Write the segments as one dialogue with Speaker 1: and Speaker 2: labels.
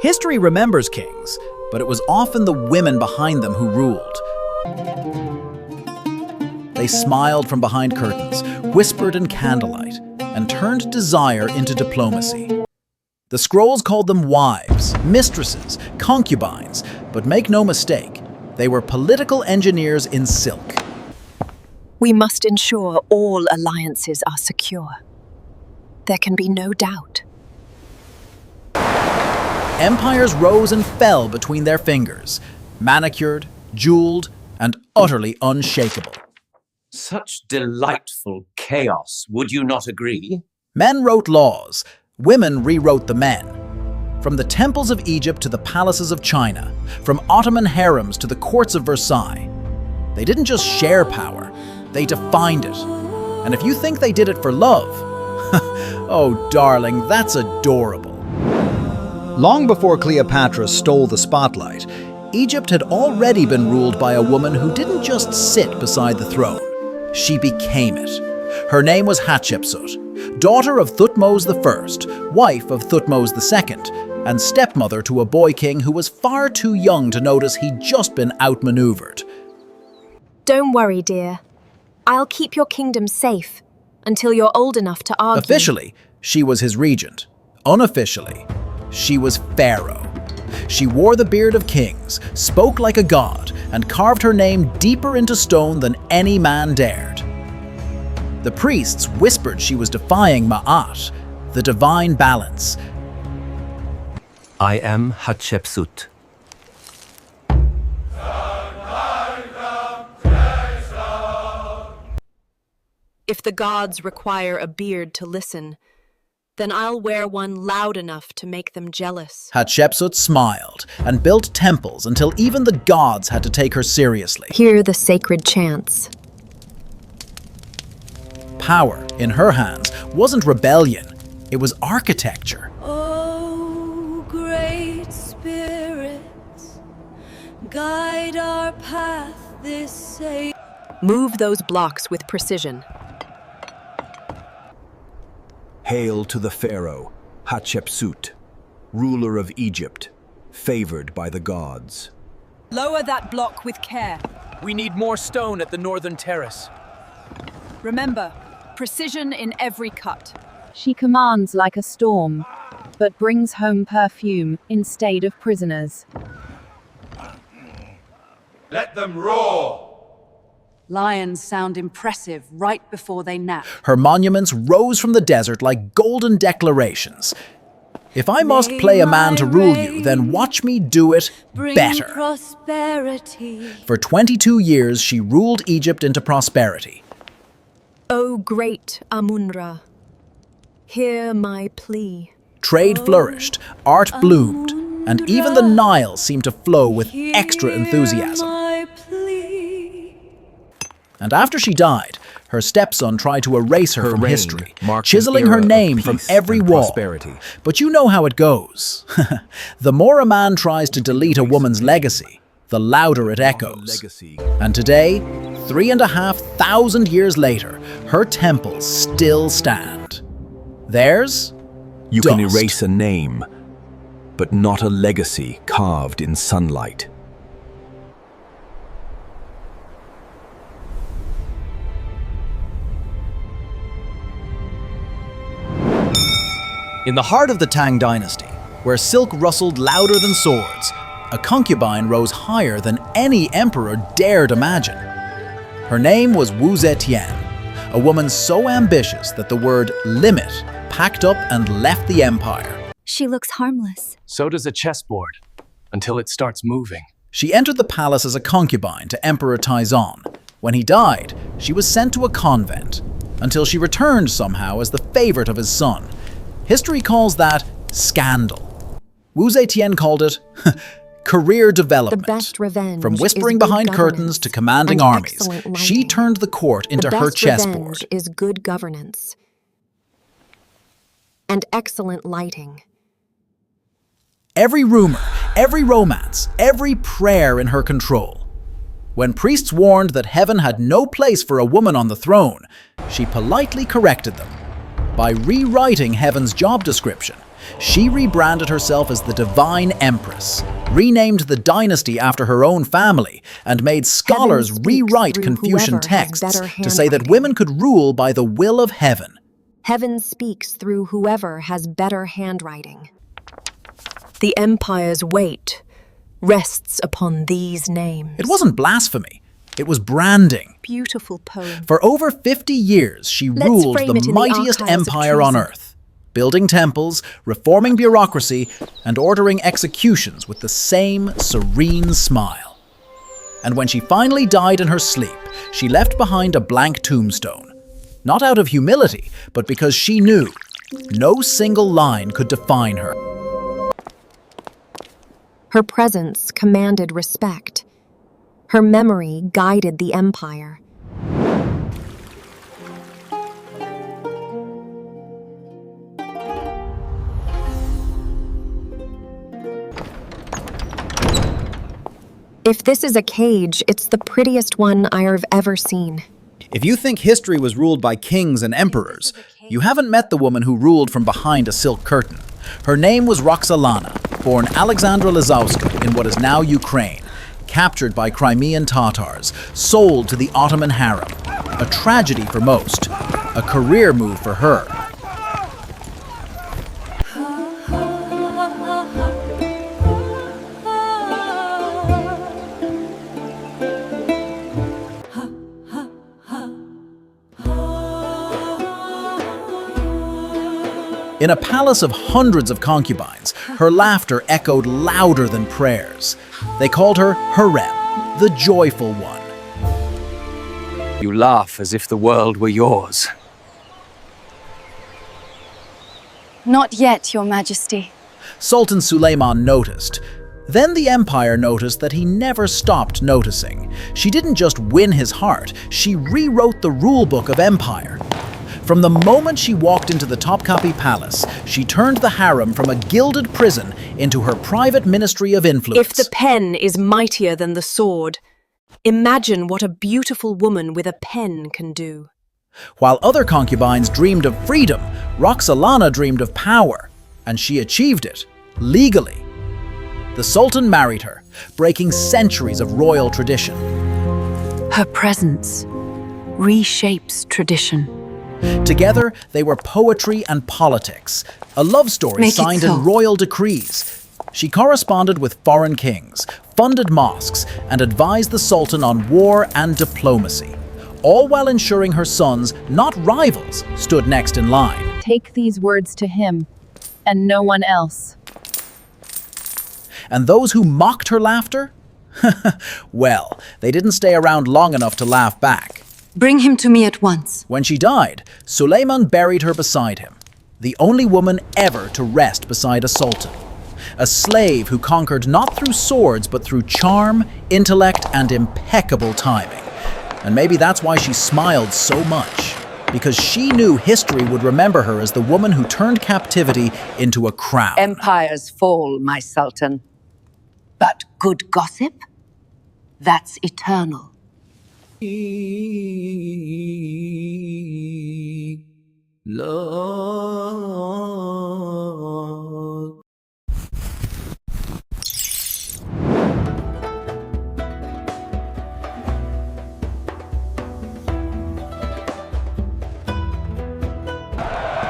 Speaker 1: History remembers kings, but it was often the women behind them who ruled. They smiled from behind curtains, whispered in candlelight, and turned desire into diplomacy. The scrolls called them wives, mistresses, concubines, but make no mistake, they were political engineers in silk.
Speaker 2: We must ensure all alliances are secure. There can be no doubt.
Speaker 1: Empires rose and fell between their fingers, manicured, jeweled, and utterly unshakable.
Speaker 3: Such delightful chaos, would you not agree?
Speaker 1: Men wrote laws, women rewrote the men. From the temples of Egypt to the palaces of China, from Ottoman harems to the courts of Versailles. They didn't just share power, they defined it. And if you think they did it for love, oh darling, that's adorable. Long before Cleopatra stole the spotlight, Egypt had already been ruled by a woman who didn't just sit beside the throne. She became it. Her name was Hatshepsut, daughter of Thutmose I, wife of Thutmose II, and stepmother to a boy king who was far too young to notice he'd just been outmaneuvered.
Speaker 2: Don't worry, dear. I'll keep your kingdom safe until you're old enough to argue.
Speaker 1: Officially, she was his regent. Unofficially, she was pharaoh. She wore the beard of kings, spoke like a god, and carved her name deeper into stone than any man dared. The priests whispered she was defying Ma'at, the divine balance.
Speaker 4: I am Hatshepsut.
Speaker 2: If the gods require a beard to listen, then I'll wear one loud enough to make them jealous.
Speaker 1: Hatshepsut smiled and built temples until even the gods had to take her seriously.
Speaker 2: Hear the sacred chants.
Speaker 1: Power, in her hands, wasn't rebellion, it was architecture.
Speaker 5: Oh, great spirits, guide our path this safe.
Speaker 2: Move those blocks with precision.
Speaker 6: Hail to the pharaoh, Hatshepsut, ruler of Egypt, favored by the gods.
Speaker 7: Lower that block with care.
Speaker 8: We need more stone at the northern terrace.
Speaker 7: Remember, precision in every cut.
Speaker 9: She commands like a storm, but brings home perfume instead of prisoners.
Speaker 10: Let them roar!
Speaker 7: Lions sound impressive right before they nap.
Speaker 1: Her monuments rose from the desert like golden declarations. If I must play a man to rule you, then watch me do it better.
Speaker 5: Prosperity.
Speaker 1: For 22 years, she ruled Egypt into prosperity.
Speaker 2: O great Amun-Ra, hear my plea.
Speaker 1: Trade flourished, art bloomed, and even the Nile seemed to flow with extra enthusiasm. And after she died, her stepson tried to erase her from history, chiseling her name from every wall. But you know how it goes. The more a man tries to delete a woman's legacy, the louder it echoes. And today, 3,500 years later, her temples still stand. Theirs?
Speaker 6: You
Speaker 1: dust.
Speaker 6: can erase a name, but not a legacy carved in sunlight.
Speaker 1: In the heart of the Tang dynasty, where silk rustled louder than swords, a concubine rose higher than any emperor dared imagine. Her name was Zetian, a woman so ambitious that the word limit packed up and left the empire.
Speaker 11: She looks harmless.
Speaker 8: So does a chessboard, until it starts moving.
Speaker 1: She entered the palace as a concubine to Emperor Taizong. When he died, she was sent to a convent, until she returned somehow as the favorite of his son. History calls that scandal. Zetian called it career development.
Speaker 2: The best revenge.
Speaker 1: From whispering
Speaker 2: is good
Speaker 1: behind curtains to commanding
Speaker 2: and
Speaker 1: armies,
Speaker 2: excellent
Speaker 1: she
Speaker 2: lighting.
Speaker 1: turned the court into her chessboard.
Speaker 2: The best revenge is good governance and excellent lighting.
Speaker 1: Every rumor, every romance, every prayer in her control. When priests warned that heaven had no place for a woman on the throne, she politely corrected them. By rewriting heaven's job description, she rebranded herself as the Divine Empress, renamed the dynasty after her own family, and made scholars rewrite Confucian texts to say that women could rule by the will of heaven.
Speaker 2: Heaven speaks through whoever has better handwriting. The empire's weight rests upon these names.
Speaker 1: It wasn't blasphemy. It was branding.
Speaker 2: Beautiful poem.
Speaker 1: For over 50 years, she ruled the mightiest empire on earth, building temples, reforming bureaucracy, and ordering executions with the same serene smile. And when she finally died in her sleep, she left behind a blank tombstone. Not out of humility, but because she knew no single line could define her.
Speaker 2: Her presence commanded respect. Her memory guided the empire. If this is a cage, it's the prettiest one I've ever seen.
Speaker 1: If you think history was ruled by kings and emperors, you haven't met the woman who ruled from behind a silk curtain. Her name was Roxelana, born Alexandra Lizowska in what is now Ukraine, captured by Crimean Tatars, sold to the Ottoman harem. A tragedy for most, a career move for her. In a palace of hundreds of concubines, her laughter echoed louder than prayers. They called her Harem, the joyful one.
Speaker 8: You laugh as if the world were yours.
Speaker 5: Not yet, Your Majesty.
Speaker 1: Sultan Suleiman noticed. Then the empire noticed that he never stopped noticing. She didn't just win his heart, she rewrote the rulebook of empire. From the moment she walked into the Topkapi Palace, she turned the harem from a gilded prison into her private ministry of influence.
Speaker 2: If the pen is mightier than the sword, imagine what a beautiful woman with a pen can do.
Speaker 1: While other concubines dreamed of freedom, Roxelana dreamed of power, and she achieved it, legally. The Sultan married her, breaking centuries of royal tradition.
Speaker 7: Her presence reshapes tradition.
Speaker 1: Together, they were poetry and politics, a love story signed in royal decrees. She corresponded with foreign kings, funded mosques, and advised the Sultan on war and diplomacy, all while ensuring her sons, not rivals, stood next in line.
Speaker 9: Take these words to him, and no one else.
Speaker 1: And those who mocked her laughter? Well, they didn't stay around long enough to laugh back.
Speaker 7: Bring him to me at once.
Speaker 1: When she died, Suleiman buried her beside him, the only woman ever to rest beside a sultan. A slave who conquered not through swords but through charm, intellect, and impeccable timing. And maybe that's why she smiled so much, because she knew history would remember her as the woman who turned captivity into a crown.
Speaker 7: Empires fall, my sultan. But good gossip? That's eternal.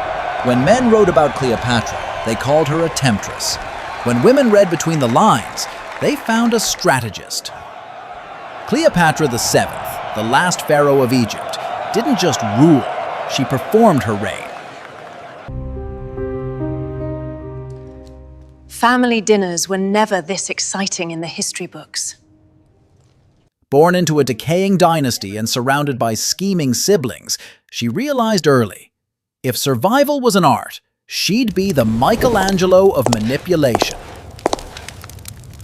Speaker 1: When men wrote about Cleopatra, they called her a temptress. When women read between the lines, they found a strategist. Cleopatra VII, the last pharaoh of Egypt, didn't just rule, she performed her reign.
Speaker 7: Family dinners were never this exciting in the history books.
Speaker 1: Born into a decaying dynasty and surrounded by scheming siblings, she realized early, if survival was an art, she'd be the Michelangelo of manipulation.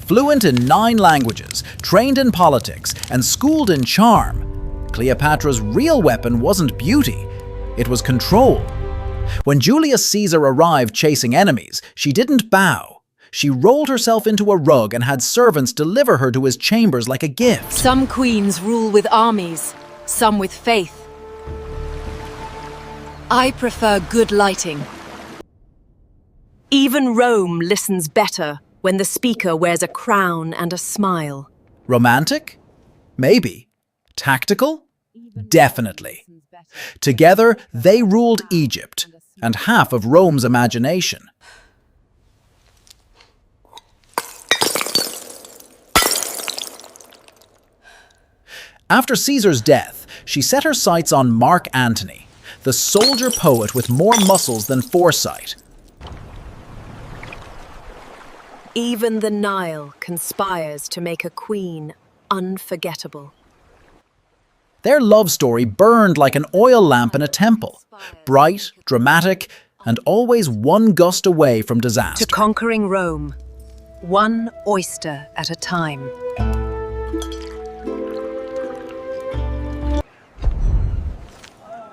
Speaker 1: Fluent in 9 languages, trained in politics, and schooled in charm, Cleopatra's real weapon wasn't beauty, it was control. When Julius Caesar arrived chasing enemies, she didn't bow. She rolled herself into a rug and had servants deliver her to his chambers like a gift.
Speaker 7: Some queens rule with armies, some with faith.
Speaker 5: I prefer good lighting.
Speaker 2: Even Rome listens better when the speaker wears a crown and a smile.
Speaker 1: Romantic? Maybe. Tactical? Definitely. Together, they ruled Egypt and half of Rome's imagination. After Caesar's death, she set her sights on Mark Antony, the soldier poet with more muscles than foresight.
Speaker 2: Even the Nile conspires to make a queen unforgettable.
Speaker 1: Their love story burned like an oil lamp in a temple, bright, dramatic, and always one gust away from disaster.
Speaker 2: To conquering Rome, one oyster at a time.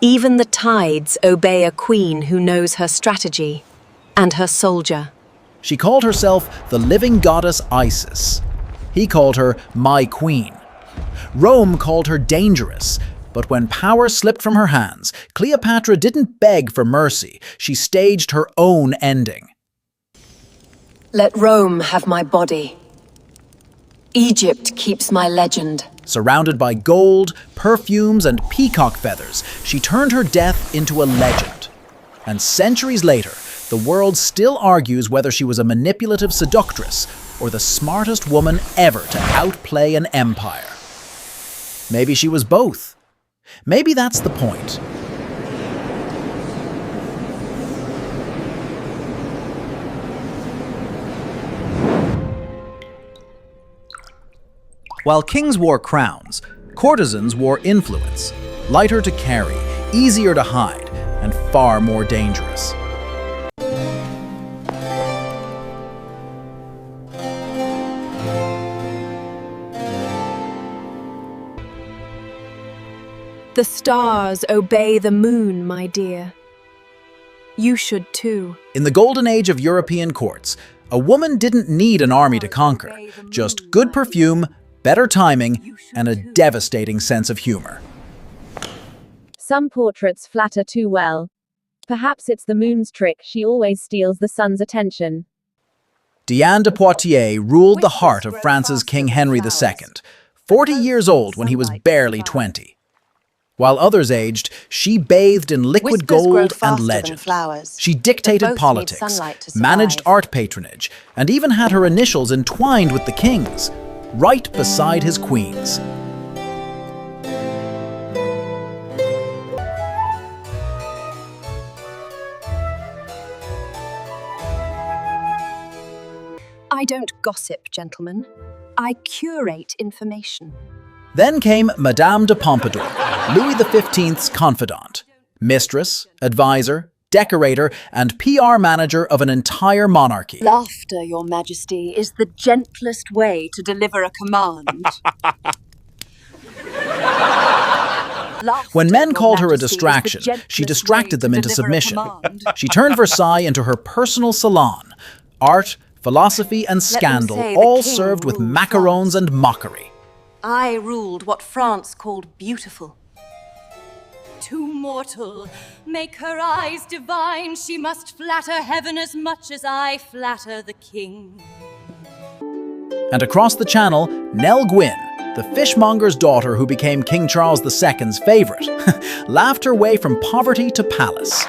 Speaker 2: Even the tides obey a queen who knows her strategy and her soldier.
Speaker 1: She called herself the living goddess Isis. He called her my queen. Rome called her dangerous, but when power slipped from her hands, Cleopatra didn't beg for mercy. She staged her own ending.
Speaker 2: Let Rome have my body. Egypt keeps my legend.
Speaker 1: Surrounded by gold, perfumes, and peacock feathers, she turned her death into a legend. And centuries later, the world still argues whether she was a manipulative seductress or the smartest woman ever to outplay an empire. Maybe she was both. Maybe that's the point. While kings wore crowns, courtesans wore influence, lighter to carry, easier to hide, and far more dangerous.
Speaker 2: The stars obey the moon, my dear. You should too.
Speaker 1: In the golden age of European courts, a woman didn't need an army to conquer, just good perfume, better timing, and a devastating sense of humor.
Speaker 9: Some portraits flatter too well. Perhaps it's the moon's trick, she always steals the sun's attention.
Speaker 1: Diane de Poitiers ruled the heart of France's King Henry II, 40 years old when he was barely 20. While others aged, she bathed in liquid gold and legend. She dictated politics, managed art patronage, and even had her initials entwined with the king's, right beside his queen's.
Speaker 2: I don't gossip, gentlemen. I curate information.
Speaker 1: Then came Madame de Pompadour, Louis XV's confidant, mistress, advisor, decorator, and PR manager of an entire monarchy.
Speaker 7: Laughter, Your Majesty, is the gentlest way to deliver a command.
Speaker 1: When men called her a distraction, she distracted them into submission. She turned Versailles into her personal salon. Art, philosophy, and scandal all served with macarons and mockery.
Speaker 7: I ruled what France called beautiful. Too mortal, make her eyes divine. She must flatter heaven as much as I flatter the king.
Speaker 1: And across the channel, Nell Gwyn, the fishmonger's daughter who became King Charles II's favorite, laughed her way from poverty to palace.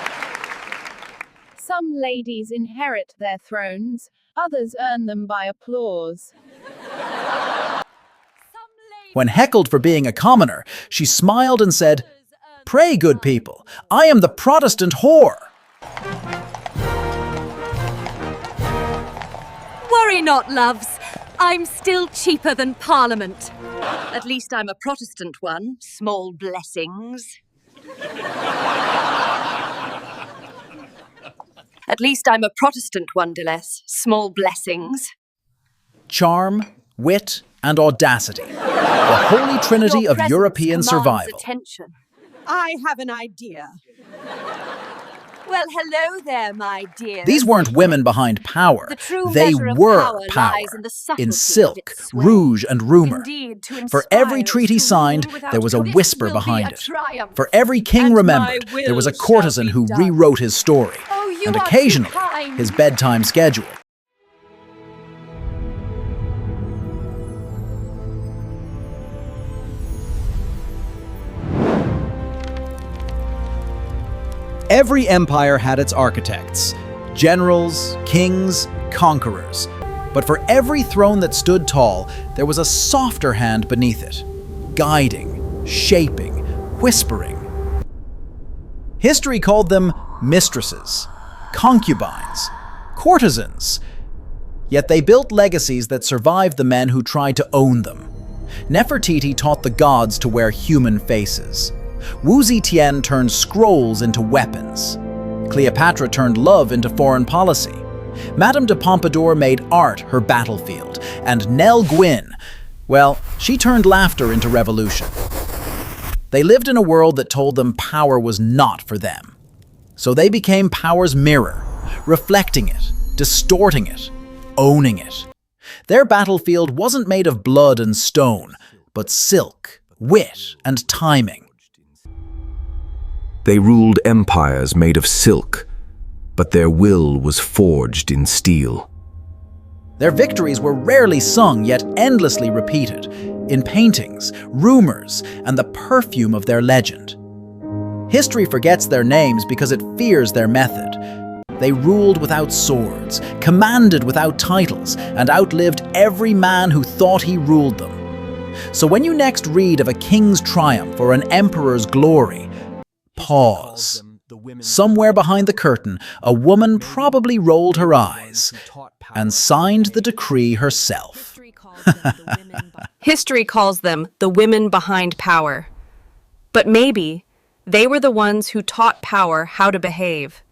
Speaker 9: Some ladies inherit their thrones, others earn them by applause.
Speaker 1: When heckled for being a commoner, she smiled and said, "Pray, good people, I am the Protestant whore."
Speaker 7: Worry not, loves. I'm still cheaper than Parliament. At least I'm a Protestant one. Small blessings. At least I'm a Protestant one, Deleuze. Small blessings.
Speaker 1: Charm, wit, and audacity. The holy trinity of European survival.
Speaker 7: Attention.
Speaker 11: I have an idea.
Speaker 7: Well, hello there, my dear.
Speaker 1: These weren't women behind power.
Speaker 7: The true
Speaker 1: They
Speaker 7: measure of
Speaker 1: were
Speaker 7: power lies in the subtlety
Speaker 1: in
Speaker 7: of
Speaker 1: silk,
Speaker 7: its sway.
Speaker 1: rouge, and rumor.
Speaker 7: Indeed, to
Speaker 1: For every
Speaker 7: inspire
Speaker 1: treaty
Speaker 7: us to
Speaker 1: signed,
Speaker 7: rule without
Speaker 1: there was a
Speaker 7: this
Speaker 1: whisper
Speaker 7: will be
Speaker 1: behind
Speaker 7: a
Speaker 1: it.
Speaker 7: triumph.
Speaker 1: For every king
Speaker 7: And
Speaker 1: remembered,
Speaker 7: my
Speaker 1: there was a
Speaker 7: will
Speaker 1: courtesan
Speaker 7: shall
Speaker 1: who
Speaker 7: be done.
Speaker 1: rewrote his story,
Speaker 7: Oh, you
Speaker 1: and
Speaker 7: are too
Speaker 1: occasionally
Speaker 7: kind.
Speaker 1: his bedtime schedule. Every empire had its architects, generals, kings, conquerors. But for every throne that stood tall, there was a softer hand beneath it, guiding, shaping, whispering. History called them mistresses, concubines, courtesans. Yet they built legacies that survived the men who tried to own them. Nefertiti taught the gods to wear human faces. Zetian turned scrolls into weapons. Cleopatra turned love into foreign policy. Madame de Pompadour made art her battlefield. And Nell Gwyn, well, she turned laughter into revolution. They lived in a world that told them power was not for them. So they became power's mirror, reflecting it, distorting it, owning it. Their battlefield wasn't made of blood and stone, but silk, wit, and timing.
Speaker 6: They ruled empires made of silk, but their will was forged in steel.
Speaker 1: Their victories were rarely sung, yet endlessly repeated, in paintings, rumors, and the perfume of their legend. History forgets their names because it fears their method. They ruled without swords, commanded without titles, and outlived every man who thought he ruled them. So when you next read of a king's triumph or an emperor's glory, pause. Somewhere behind the curtain, a woman probably rolled her eyes and signed the decree herself.
Speaker 2: History calls them the women behind power. But maybe they were the ones who taught power how to behave.